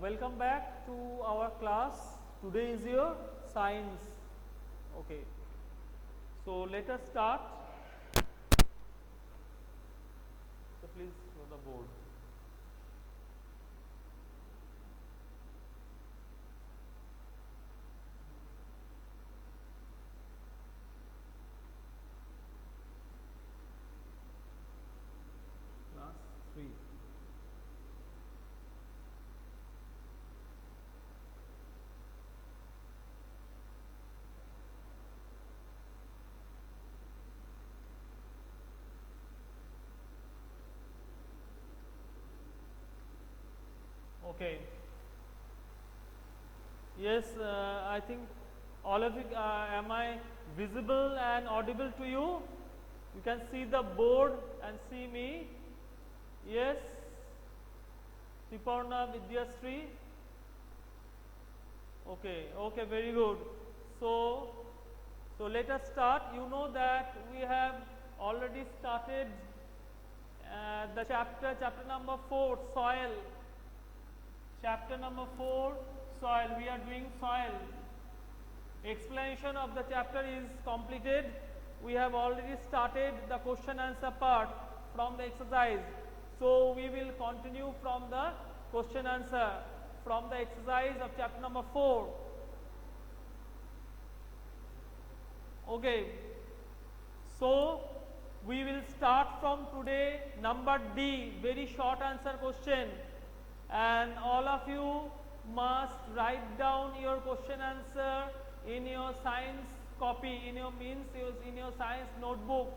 welcome back to our class. Today is your science. Okay. So let us start. So please show the board. Class 3. Okay. Yes, I think all of you, am I visible and audible to you? You can see the board and see me. Yes. Triparna Vidyasri. Okay, okay, very good. So let us start. You know that we have already started the chapter number 4, soil. Chapter number 4, soil. We are doing soil. Explanation of the chapter is completed. We have already started the question answer part from the exercise. So we will continue from the question answer from the exercise of chapter number 4. Okay. So we will start from today number D, very short answer question. And all of you must write down your question answer in your science copy, in your science notebook.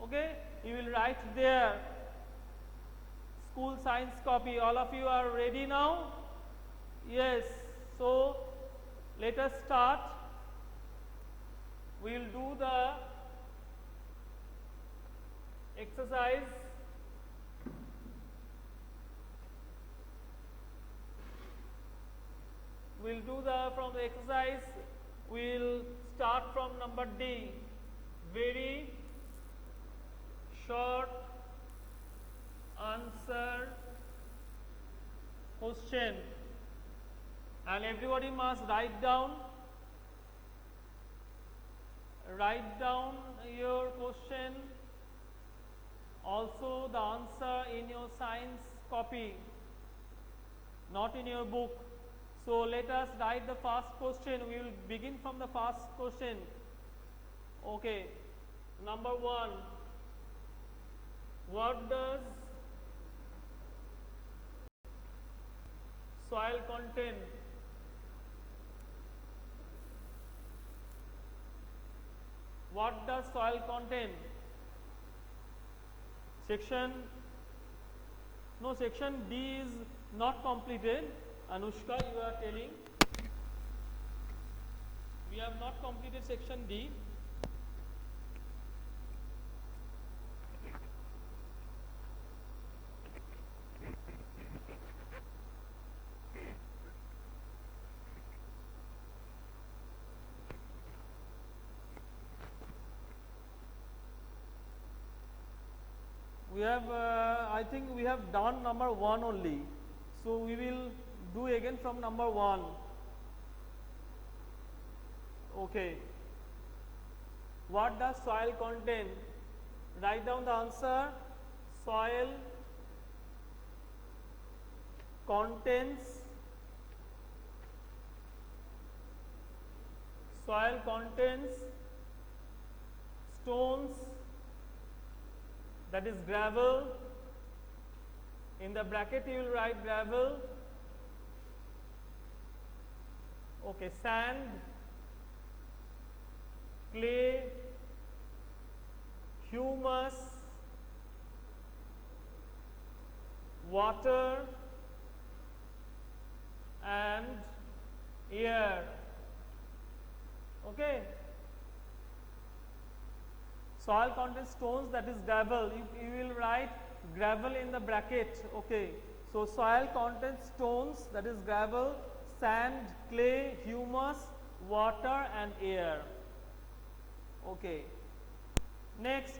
Okay, you will write there, school science copy. All of you are ready now? Yes. So let us start. We will do the exercise. We'll do from the exercise, we'll start from number D, very short answer question, and everybody must write down your question, also the answer in your science copy, not in your book. So let us write the first question. We will begin from the first question. Okay. Number 1. What does soil contain? What does soil contain? Section D is not completed. Anushka, you are telling. We have not completed section D. We have, I think we have done number 1 only. So we will do again from number 1. Okay. What does soil contain? Write down the answer. Soil contains stones, that is gravel. In the bracket you will write gravel. Okay, sand, clay, humus, water and air. Okay. Soil contains stones, that is gravel. You will write gravel in the bracket. Okay. So soil contains stones, that is gravel, sand, clay, humus, water and air. Okay. Next,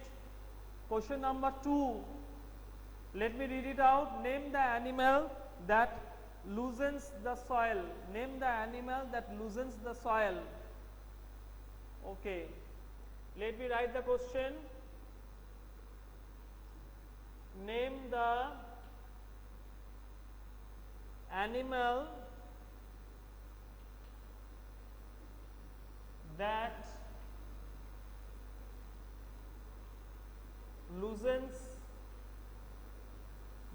question number 2. Let me read it out. Name the animal that loosens the soil. Name the animal that loosens the soil. Okay. Let me write the question. Name the animal that loosens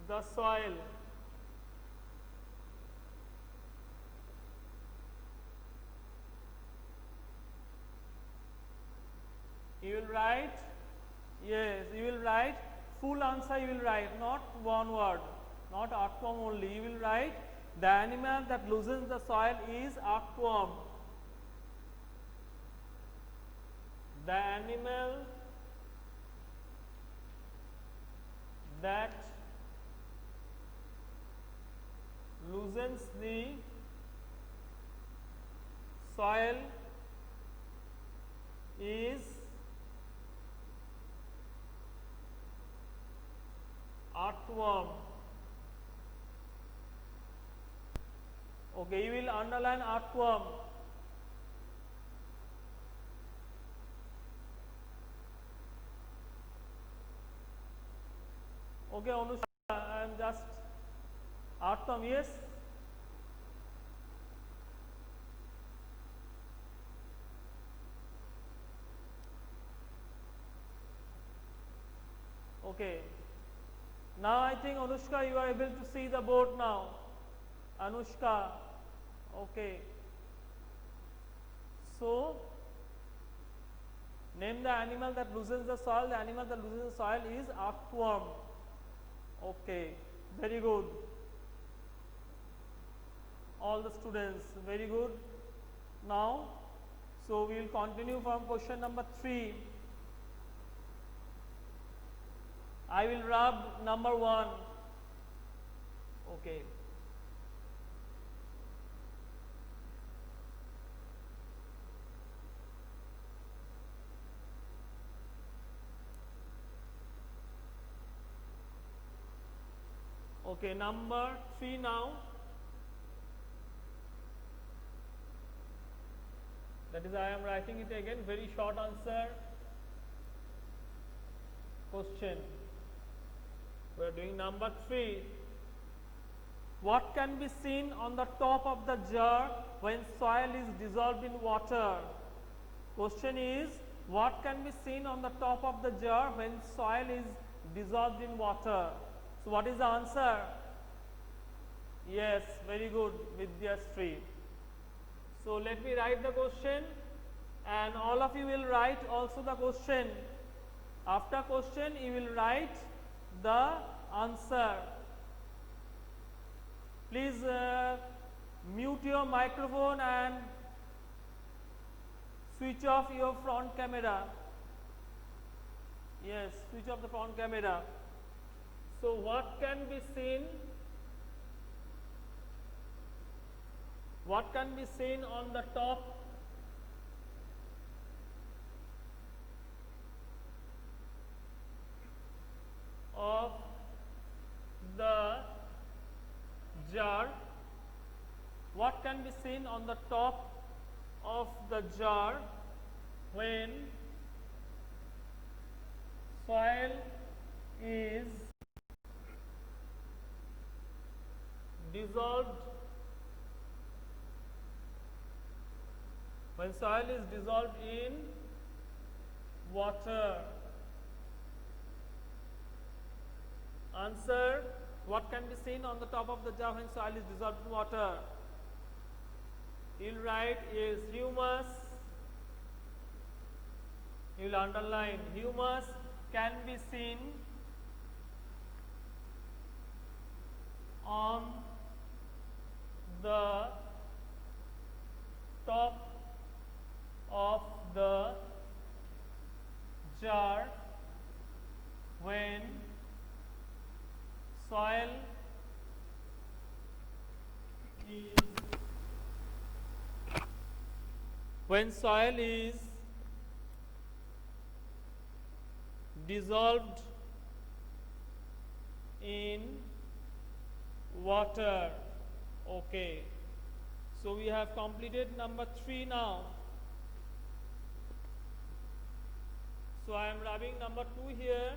the soil. You will write, yes, you will write full answer, you will write, not one word, not earthworm only. You will write the animal that loosens the soil is earthworm. The animal that loosens the soil is earthworm. Okay, you will underline earthworm. Okay, Anushka, I am just earthworm, yes. Okay. Now I think Anushka, you are able to see the board now. Anushka. Okay. So name the animal that loosens the soil. The animal that loosens the soil is earthworm. Okay. Very good. All the students, very good. Now, so we will continue from question number 3. I will rub number 1. Okay. Okay, number 3 now. That is, I am writing it again, very short answer question. We are doing number 3. What can be seen on the top of the jar when soil is dissolved in water? Question is, what can be seen on the top of the jar when soil is dissolved in water? So what is the answer? Yes, very good, Vidyashree. So let me write the question, and all of you will write also the question. After question you will write the answer. Please mute your microphone and switch off your front camera. Yes, switch off the front camera. So what can be seen? What can be seen on the top of the jar? What can be seen on the top of the jar when soil is dissolved? When soil is dissolved in water. Answer, what can be seen on the top of the jar when soil is dissolved in water? You will write is humus. You will underline humus can be seen on the top of the jar when soil is dissolved in water. Okay. So we have completed number 3 now. So I am rubbing number 2 here.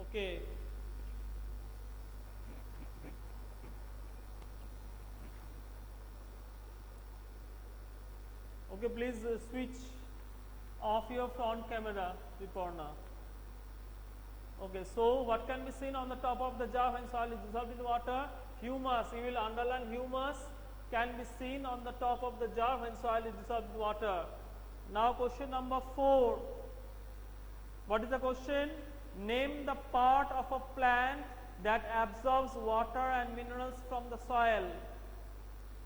Okay. Okay, please switch off your front camera, Viparna. Okay, so what can be seen on the top of the jar when soil is dissolved in water? Humus. You will underline humus can be seen on the top of the jar when soil is dissolved in water. Now question number 4. What is the question? Name the part of a plant that absorbs water and minerals from the soil.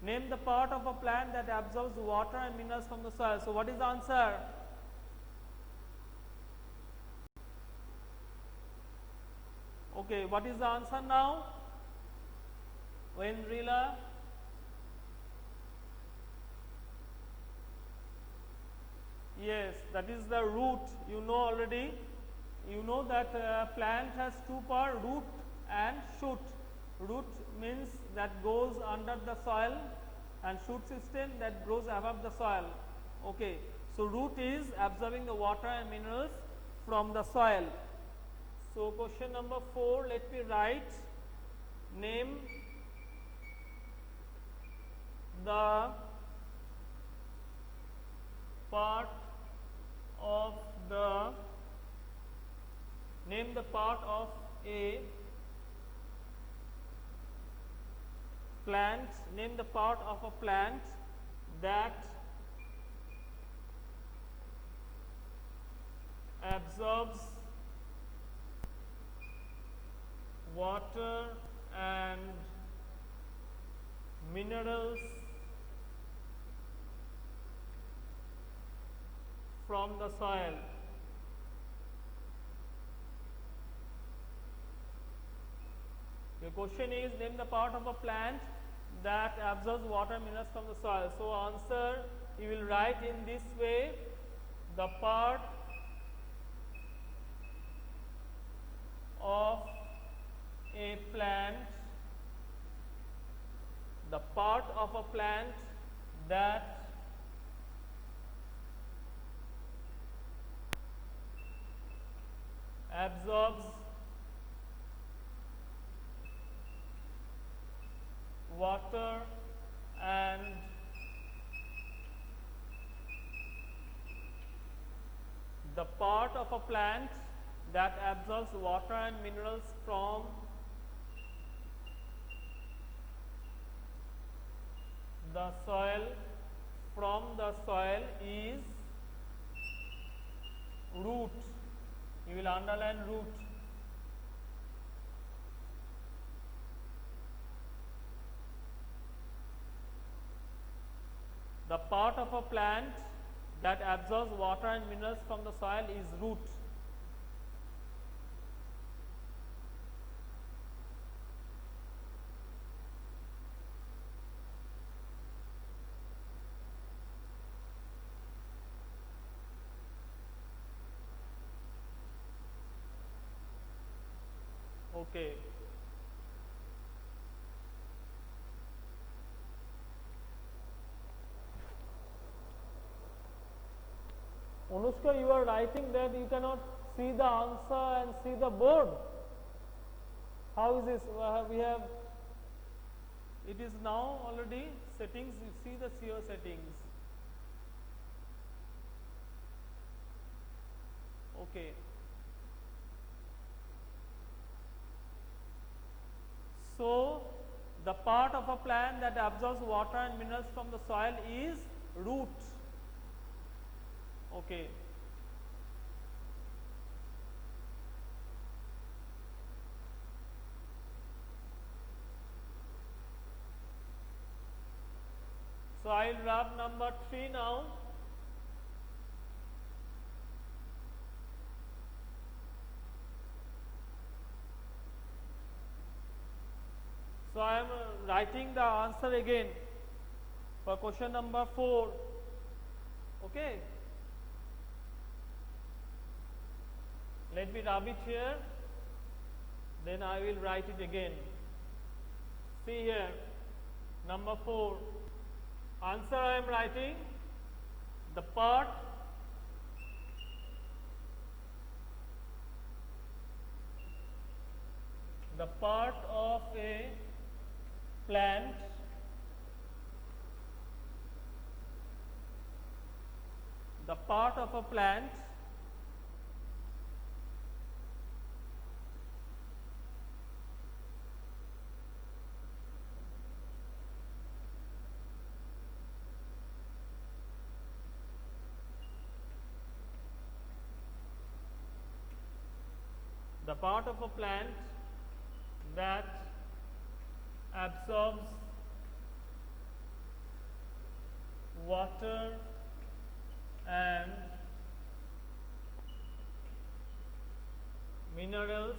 Name the part of a plant that absorbs water and minerals from the soil. So what is the answer? Okay, what is the answer now? Wendrila? Yes, that is the root. You know already. You know that plant has two parts, root and shoot. Root means that goes under the soil, and shoot system that grows above the soil. Okay, so root is absorbing the water and minerals from the soil. So question number 4, let me write. Name the part of the a plant, name the part of a plant that absorbs water and minerals from the soil. The question is, name the part of a plant that absorbs water and minerals from the soil. So answer you will write in this way: the part of a plant, the part of a plant that absorbs water and the part of a plant that absorbs water and minerals from the soil is root. You will underline root. The part of a plant that absorbs water and minerals from the soil is root. Okay. Anushka, you are writing that you cannot see the answer and see the board. How is this? We have, it is now already settings, you see the SEO settings. Okay. So, the part of a plant that absorbs water and minerals from the soil is root. Okay. So, I will rub number 3 now. So, I am writing the answer again for question number 4. Okay. Let me rub it here, then I will write it again. See here, number 4. Answer I am writing the part of a plant that absorbs water and minerals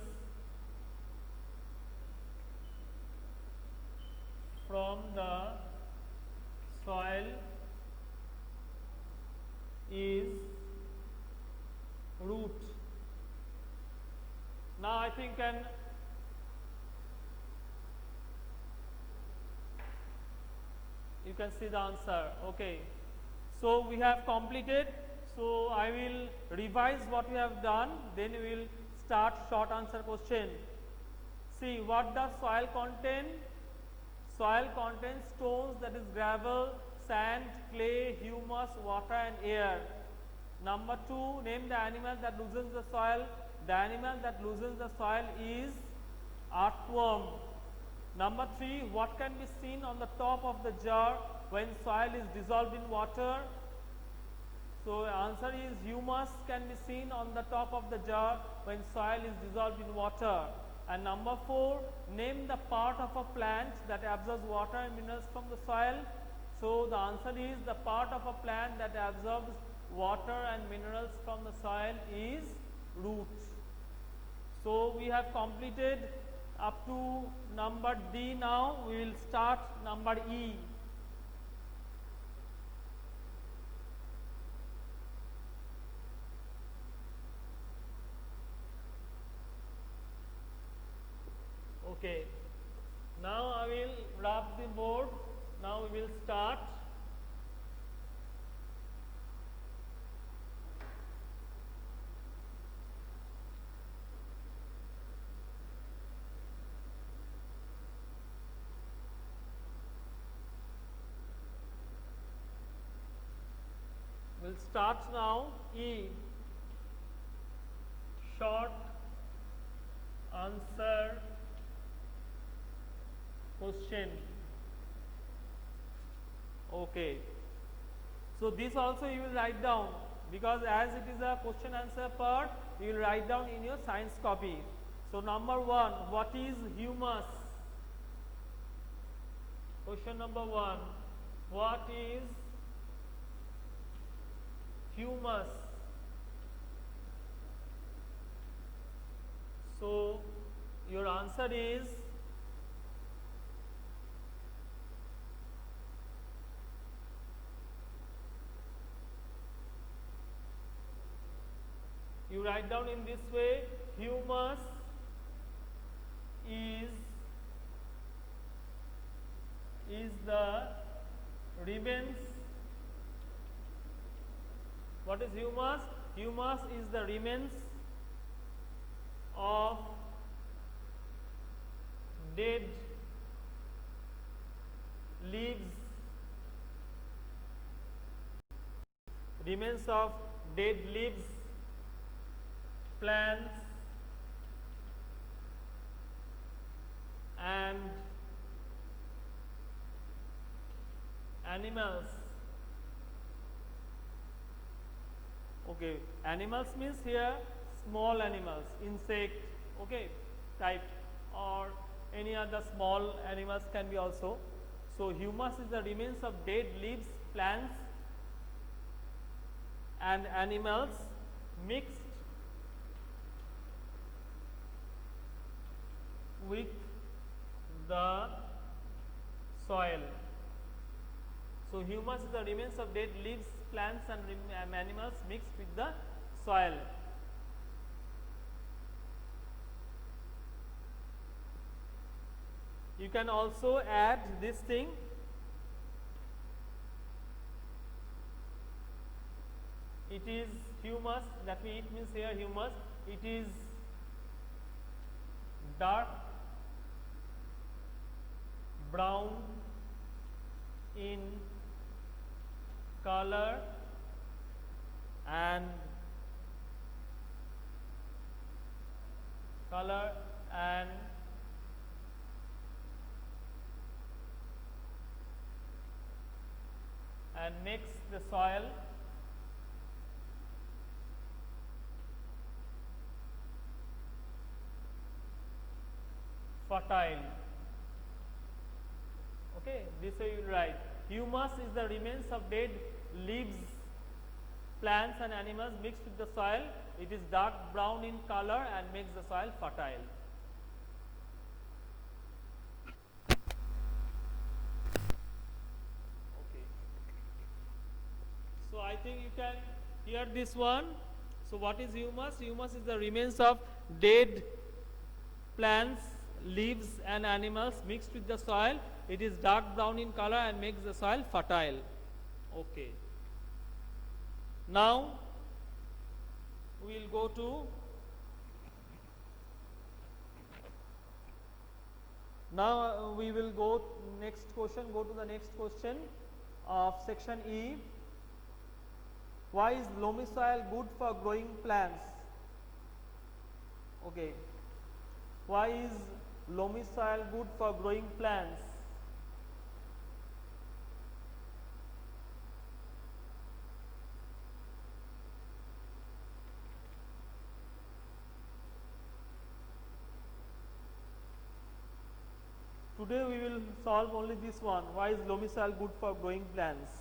from the soil is root. Now I think you can see the answer. Okay, so we have completed. So I will revise what we have done, then we will start short answer question. See, what does soil contain? Soil contains stones, that is gravel, sand, clay, humus, water and air. Number 2, name the animal that loosens the soil. The animal that loosens the soil is earthworm. Number 3, what can be seen on the top of the jar when soil is dissolved in water? So answer is humus can be seen on the top of the jar when soil is dissolved in water. And number 4, name the part of a plant that absorbs water and minerals from the soil. So the answer is the part of a plant that absorbs water and minerals from the soil is root. So we have completed up to number D. Now we will start number E. Okay, now I will rub the board. Now we will start. We'll start now. E, short answer question. Okay, so this also you will write down, because as it is a question answer part, you will write down in your science copy. So number 1, what is humus? Question number 1, what is humus? So your answer is you write down in this way, humus is the remains. What is humus? Humus is the remains of dead leaves, remains of dead leaves, plants and animals. Okay, animals means here small animals, insect, okay, type, or any other small animals can be also. So humus is the remains of dead leaves, plants and animals mixed with the soil. So humus is the remains of dead leaves, plants and animals mixed with the soil. You can also add this thing. It is humus, that means it means here humus. It is dark brown in color and makes the soil fertile. Okay, this way you write. Humus is the remains of dead leaves, plants and animals mixed with the soil. It is dark brown in color and makes the soil fertile. Okay. So I think you can hear this one. So what is humus? Humus is the remains of dead plants, leaves and animals mixed with the soil. It is dark brown in color and makes the soil fertile. Okay. Now we will go to we will go next question. Go to the next question of section E. Why is loamy soil good for growing plants? Okay. Why is loamy soil good for growing plants? Today we will solve only this one. Why is loamy soil good for growing plants?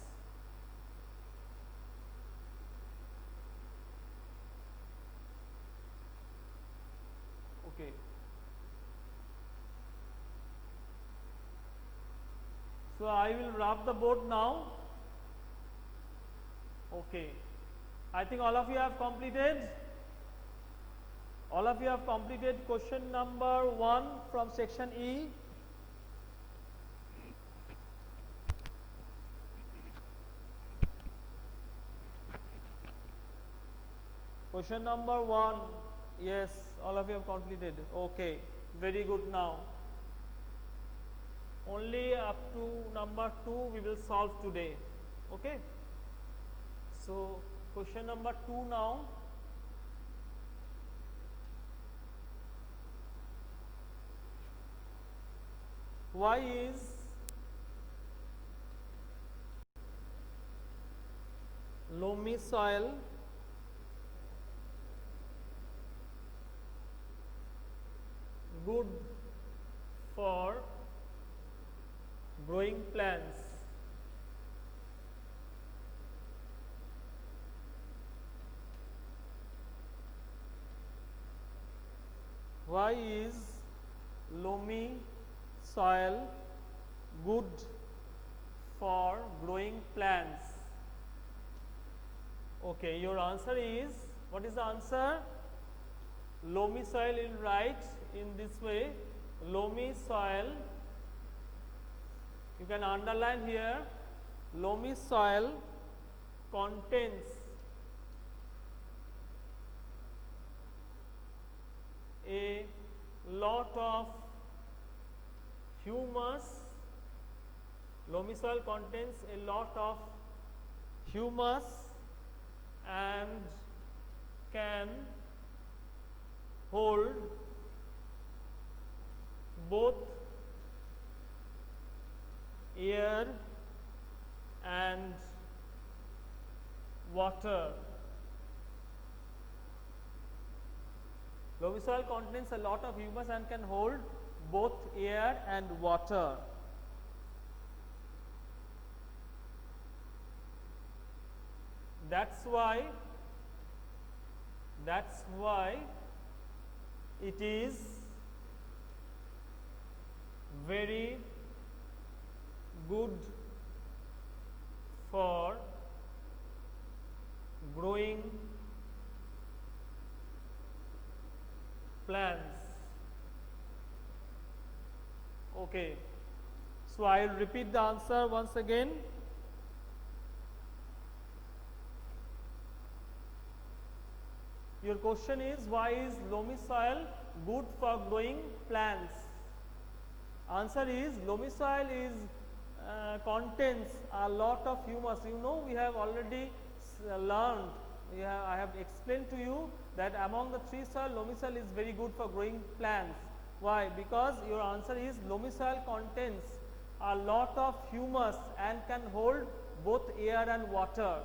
Okay. So I will rub the board now. Okay. I think all of you have completed. All of you have completed question number 1 from section E. Question number 1. Yes, all of you have completed. Okay, very good. Now only up to number 2 we will solve today. Okay. So question number 2 now. Why is loamy soil good for growing plants? Why is loamy soil good for growing plants? Okay, your answer is, what is the answer? Loamy soil, you will write in this way. Loamy soil, you can underline here, loamy soil contains a lot of humus. Loamy soil contains a lot of humus and can hold both air and water. Loamy soil contains a lot of humus and can hold both air and water. That's why it is very good for growing plants. Okay. So I will repeat the answer once again. Your question is, why is loamy soil good for growing plants? Answer is, loamy soil is contains a lot of humus. You know, we have already learned, I have explained to you that among the three soil, loamy soil is very good for growing plants. Why? Because your answer is, loamy soil contains a lot of humus and can hold both air and water.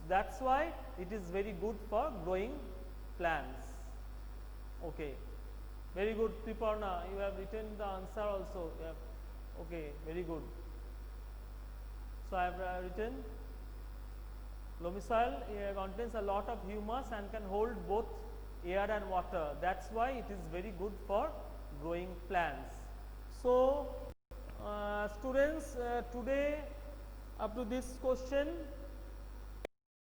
That's why it is very good for growing plants. Okay, very good, Triparna, you have written the answer also. Okay, very good. So I have written, loamy soil contains a lot of humus and can hold both air and water. That's why it is very good for growing plants. So students, today up to this question,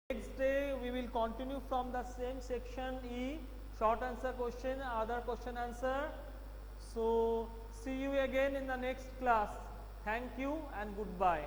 next day we will continue from the same section E, short answer question, other question answer. So see you again in the next class. Thank you and goodbye.